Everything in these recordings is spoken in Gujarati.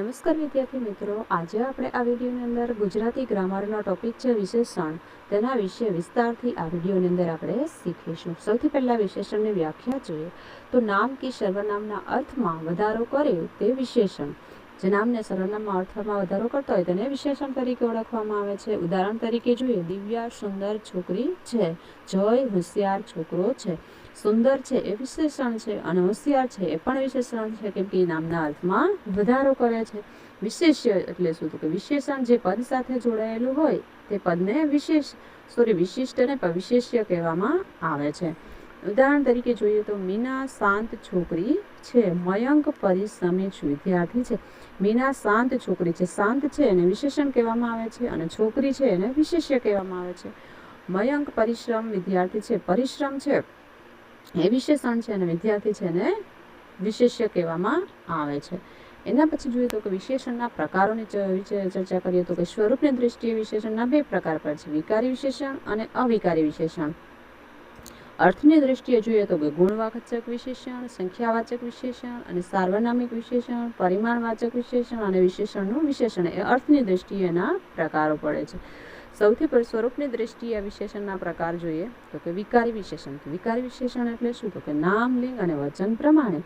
નમસ્કાર વિદ્યાર્થી મિત્રો, આજે આપણે આ વિડીયોની અંદર ગુજરાતી ગ્રામરનો ટોપિક છે વિશેષણ. તેના વિશે વિસ્તારથી આ વિડીયોની અંદર આપણે શીખીશું. સૌથી પહેલા વિશેષણની વ્યાખ્યા જોઈએ તો નામ કે સર્વનામના અર્થમાં વધારો કરે તે વિશેષણ. જે નામને સર્વનામના અર્થમાં વધારો કરતો હોય તેને વિશેષણ તરીકે ઓળખવામાં આવે છે. ઉદાહરણ તરીકે જોઈએ, દિવ્યા સુંદર છોકરી છે, જય હોશિયાર છોકરો છે. સુંદર છે એ વિશેષણ છે અને હોશિયાર છે એ પણ વિશેષણ છે, કેમ કે નામના અર્થમાં વધારો કરે છે. વિશેષ્ય એટલે શું? તો કે વિશેષણ જે પદ સાથે જોડાયેલું હોય તે પદને વિશિષ્ટ અને વિશેષ્ય કહેવામાં આવે છે. ઉદાહરણ તરીકે જોઈએ તો મીના શાંત છોકરી છે, મયંક પરિશ્રમી વિદ્યાર્થી છે. મીના શાંત છોકરી છે, શાંત છે એને વિશેષણ કહેવામાં આવે છે અને છોકરી છે એને વિશેષ્ય કહેવામાં આવે છે. મયંક પરિશ્રમ વિદ્યાર્થી છે, પરિશ્રમ છે એ વિશેષણ છે અને વિદ્યાર્થી છે એને વિશેષ્ય કહેવામાં આવે છે. એના પછી જોઈએ તો કે વિશેષણના પ્રકારોની ચર્ચા કરીએ તો કે સ્વરૂપની દૃષ્ટિએ વિશેષણના બે પ્રકાર પર છે, વિકારી વિશેષણ અને અવિકારી વિશેષણ. અર્થની દૃષ્ટિએ જોઈએ તો કે ગુણવાચક વિશેષણ, સંખ્યાવાચક વિશેષણ અને સાર્વનામિક વિશેષણ, પરિમાણવાચક વિશેષણ અને વિશેષણનું વિશેષણ એ અર્થની દૃષ્ટિએ એના પ્રકારો પડે છે. સૌથી પહેલા સ્વરૂપની દૃષ્ટિએ વિશેષણના પ્રકાર જોઈએ તો કે વિકારી વિશેષણ. વિકારી વિશેષણ એટલે શું? તો કે નામ, લિંગ અને વચન પ્રમાણે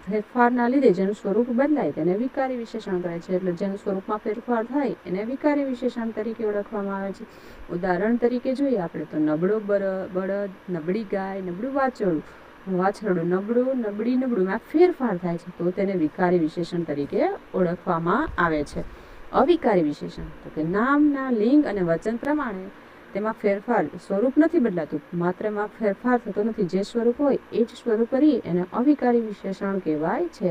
ફેરફારના લીધે જેનું સ્વરૂપ બદલાય તેને વિકારી વિશેષણ કહે છે. એટલે જેનું સ્વરૂપમાં ફેરફાર થાય એને વિકારી વિશેષણ તરીકે ઓળખવામાં આવે છે. ઉદાહરણ તરીકે જોઈએ આપણે તો નબળો બળદ, નબળી ગાય, નબળું વાછરડું, નબળું, નબળી, નબળું આ ફેરફાર થાય છે તો તેને વિકારી વિશેષણ તરીકે ઓળખવામાં આવે છે. અવિકારી વિશેષણ તો કે નામના, લિંગ અને વચન પ્રમાણે તેમાં ફેરફાર, સ્વરૂપ નથી બદલાતું, માત્ર એમાં ફેરફાર થતો નથી, જે સ્વરૂપ હોય એ જ સ્વરૂપ કરી એને અવિકારી વિશેષણ કહેવાય છે.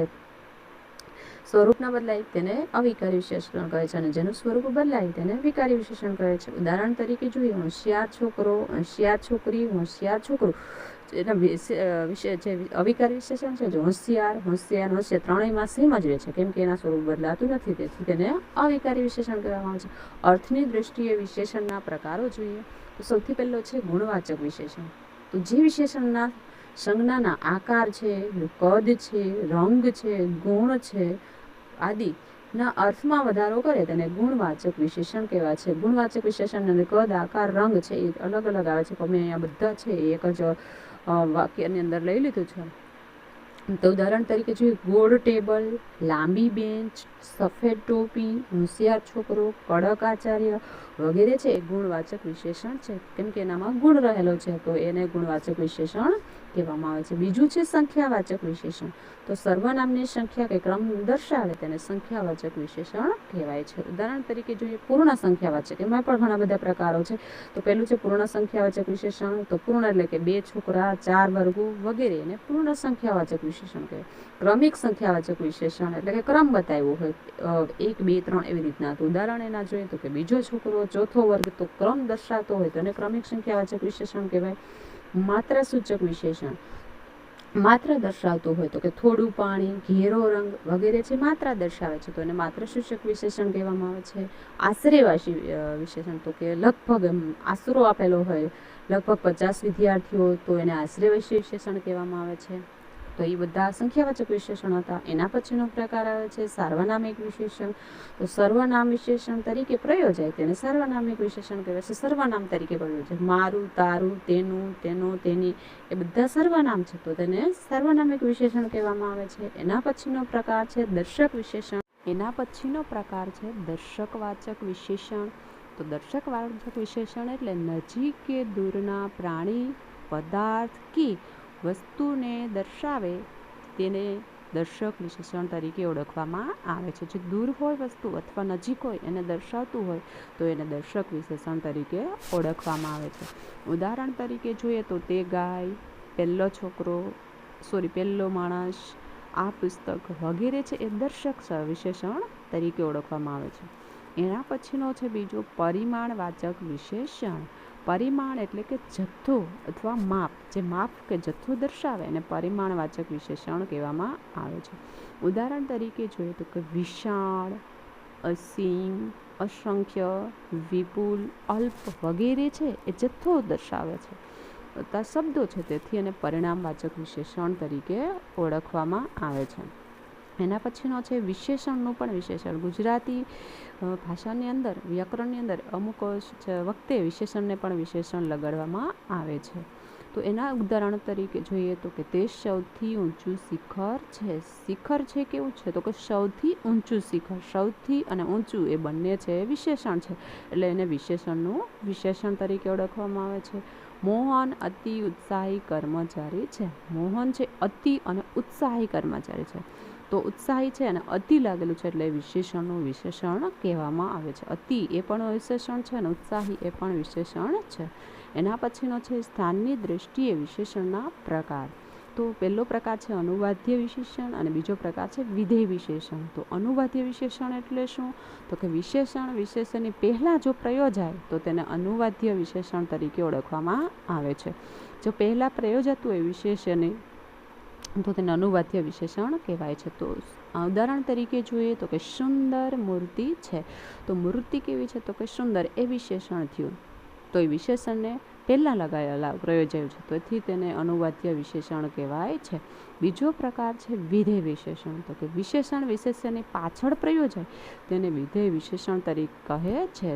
સ્વરૂપ ન બદલાય તેને અવિકારી વિશેષણ કહે છે અને જેનું સ્વરૂપ બદલાય તેને વિકારી વિશેષણ કહે છે. ઉદાહરણ તરીકે જોઈએ હોશિયાર છોકરો, હોશિયાર છોકરી, હોશિયાર છોકરો. એના વિશે જે અવિકારી વિશેષણ છે, જો હોશિયાર, હોશિયાર, હોશિયાર ત્રણેયમાં સેમ જ રહે છે, કેમ કે એના સ્વરૂપ બદલાતું નથી, તેથી તેને અવિકારી વિશેષણ કહેવામાં આવે છે. અર્થની દૃષ્ટિએ વિશેષણના પ્રકારો જોઈએ તો સૌથી પહેલો છે ગુણવાચક વિશેષણ. તો જે વિશેષણના સંજ્ઞાના આકાર છે, કદ છે, રંગ છે, ગુણ છે આદિના અર્થમાં વધારો કરે તેને ગુણવાચક વિશેષણ કહેવાય છે. ગુણવાચક વિશેષણના કદ, આકાર, રંગ છે એ અલગ અલગ આવે છે, પણ મેં અહીંયા બધા છે એક જ વાક્યની અંદર લઈ લીધું છે. તો ઉદાહરણ તરીકે જોઈએ ગોળ ટેબલ, લાંબી બેન્ચ, સફેદ ટોપી, હોશિયાર છોકરો, કડક આચાર્ય વગેરે છે એ ગુણવાચક વિશેષણ છે, કેમ કે એનામાં ગુણ રહેલો છે તો એને ગુણવાચક વિશેષણ કહેવામાં આવે છે. બીજું છે સંખ્યાવાચક વિશેષણ. તો સર્વનામની સંખ્યા કે ક્રમ દર્શાવે તેને સંખ્યાવાચક વિશેષણ કહેવાય છે. ઉદાહરણ તરીકે જોઈએ પૂર્ણ સંખ્યાવાચક, એમાં પણ ઘણા બધા પ્રકારો છે. તો પહેલું છે પૂર્ણ સંખ્યાવાચક વિશેષણ. તો પૂર્ણ એટલે કે 2 છોકરા, 4 વર્ગો વગેરે એને પૂર્ણ સંખ્યાવાચક વિશેષણ કહેવાય. ક્રમિક સંખ્યાવાચક વિશેષણ એટલે કે ક્રમ બતાવ્યો હોય 1, 2, 3 એવી રીતના. તો ઉદાહરણ એના જોઈએ તો કે બીજો છોકરો, ચોથો વર્ગ, તો ક્રમ દર્શાવતો હોય તો એને ક્રમિક સંખ્યાવાચક વિશેષણ કહેવાય. માત્રા સૂચક વિશેષણ, માત્રા દર્શાવતું હોય તો કે થોડું પાણી, ઘેરો રંગ વગેરે છે માત્રા દર્શાવે છે તો એને માત્રા સૂચક વિશેષણ કહેવામાં આવે છે. આશરેવાસી વિશેષણ તો કે લગભગ આશરો આપેલો હોય, લગભગ 50 વિદ્યાર્થીઓ, તો એને આશરેવાસી વિશેષણ કહેવામાં આવે છે. તો એ બધા સંખ્યાવાચક વિશેષણ હતા. એના પછીનો પ્રકાર આવે છે સાર્વનામિક વિશેષણ. તો સર્વનામ વિશેષણ તરીકે પ્રયોજાય તેને સાર્વનામિક વિશેષણ કહેવાય છે. સર્વનામ તરીકે પ્રયોજાય, મારું, તારું, તેનું, તેનો, તેની એ બધા સર્વનામ છે તો તેને સાર્વનામિક વિશેષણ કહેવામાં આવે છે. એના પછીનો પ્રકાર છે દર્શક વિશેષણ. દર્શકવાચક વિશેષણ. તો દર્શકવાચક વિશેષણ એટલે નજીક કે દૂરના પ્રાણી, પદાર્થ કે વસ્તુને દર્શાવે તેને દર્શક વિશેષણ તરીકે ઓળખવામાં આવે છે. જે દૂર હોય વસ્તુ અથવા નજીક હોય એને દર્શાવતું હોય તો એને દર્શક વિશેષણ તરીકે ઓળખવામાં આવે છે. ઉદાહરણ તરીકે જોઈએ તો તે ગાય, પહેલો માણસ, આ પુસ્તક વગેરે છે એ દર્શક વિશેષણ તરીકે ઓળખવામાં આવે છે. એના પછીનો છે બીજો પરિમાણવાચક વિશેષણ. પરિમાણ એટલે કે જથ્થો અથવા માપ, જે માપ કે જથ્થો દર્શાવે એને પરિમાણવાચક વિશેષણ કહેવામાં આવે છે. ઉદાહરણ તરીકે જોઈએ તો કે વિશાળ, અસીમ, અસંખ્ય, વિપુલ, અલ્પ વગેરે છે એ જથ્થો દર્શાવે છે શબ્દો છે, તેથી એને પરિમાણવાચક વિશેષણ તરીકે ઓળખવામાં આવે છે. એના પછીનો છે વિશેષણનું પણ વિશેષણ. ગુજરાતી ભાષાની અંદર વ્યાકરણની અંદર અમુક વખતે વિશેષણને પણ વિશેષણ લગાડવામાં આવે છે. તો એના ઉદાહરણ તરીકે જોઈએ તો કે તે સૌથી ઊંચું શિખર છે. શિખર છે કેવું છે તો કે સૌથી ઊંચું શિખર. સૌથી અને ઊંચું એ બંને છે વિશેષણ છે, એટલે એને વિશેષણનું વિશેષણ તરીકે ઓળખવામાં આવે છે. મોહન અતિ ઉત્સાહી કર્મચારી છે. મોહન છે અતિ અને ઉત્સાહી કર્મચારી છે. તો ઉત્સાહી છે અને અતિ લાગેલું છે એટલે વિશેષણનું વિશેષણ કહેવામાં આવે છે. અતિ એ પણ વિશેષણ છે અને ઉત્સાહી એ પણ વિશેષણ છે. એના પછીનો છે સ્થાનની દૃષ્ટિએ વિશેષણના પ્રકાર. તો પહેલો પ્રકાર છે અનુવાદ્ય વિશેષણ અને બીજો પ્રકાર છે વિધેય વિશેષણ. તો અનુવાદ્ય વિશેષણ એટલે શું તો કે વિશેષણની પહેલાં જો પ્રયોજાય તો તેને અનુવાદ્ય વિશેષણ તરીકે ઓળખવામાં આવે છે. જો પહેલાં પ્રયોજાતું હોય વિશેષણની તો તેને અનુવાદ્ય વિશેષણ કહેવાય છે. તો ઉદાહરણ તરીકે જોઈએ તો કે સુંદર મૂર્તિ છે. તો મૂર્તિ કેવી છે તો કે સુંદર એ વિશેષણ થયું. તો એ વિશેષણને પહેલાં પ્રયોજાયું છે, તેથી તેને અનુવાદ્ય વિશેષણ કહેવાય છે. બીજો પ્રકાર છે વિધેય વિશેષણ. તો કે વિશેષણની પાછળ પ્રયોજાય તેને વિધેય વિશેષણ તરીકે કહે છે.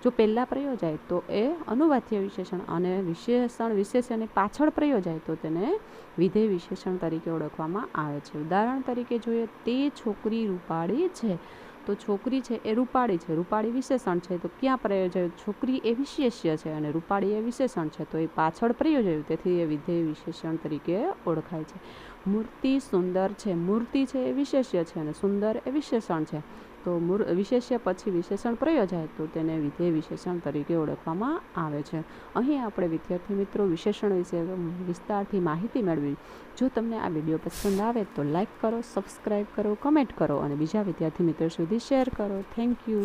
જો પહેલાં પ્રયોજાય તો એ અનુવાદ્ય વિશેષણ અને વિશેષણની પાછળ પ્રયોજાય તો તેને વિધેય વિશેષણ તરીકે ઓળખવામાં આવે છે. ઉદાહરણ તરીકે જોઈએ તે છોકરી રૂપાળી છે. તો છોકરી છે એ રૂપાળી છે. રૂપાળી વિશેષણ છે તો ક્યાં પ્રયોજાયું? છોકરી એ વિશેષ્ય છે અને રૂપાળી એ વિશેષણ છે, તો એ પાછળ પ્રયોજાયું, તેથી એ વિધેય વિશેષણ તરીકે ઓળખાય છે. મૂર્તિ સુંદર છે. મૂર્તિ છે એ વિશેષ્ય છે અને સુંદર એ વિશેષણ છે, તો વિશેષ્ય પછી વિશેષણ પ્રયોજાય તો તેને વિધેય વિશેષણ તરીકે ઓળખવામાં આવે છે. અહીં આપણે વિદ્યાર્થી મિત્રો વિશેષણ વિશે વિસ્તારથી માહિતી મેળવી. જો તમને આ વિડીયો પસંદ આવે તો લાઈક કરો, સબસ્ક્રાઈબ કરો, કમેન્ટ કરો અને બીજા વિદ્યાર્થી મિત્રો સુધી શેર કરો. Thank you.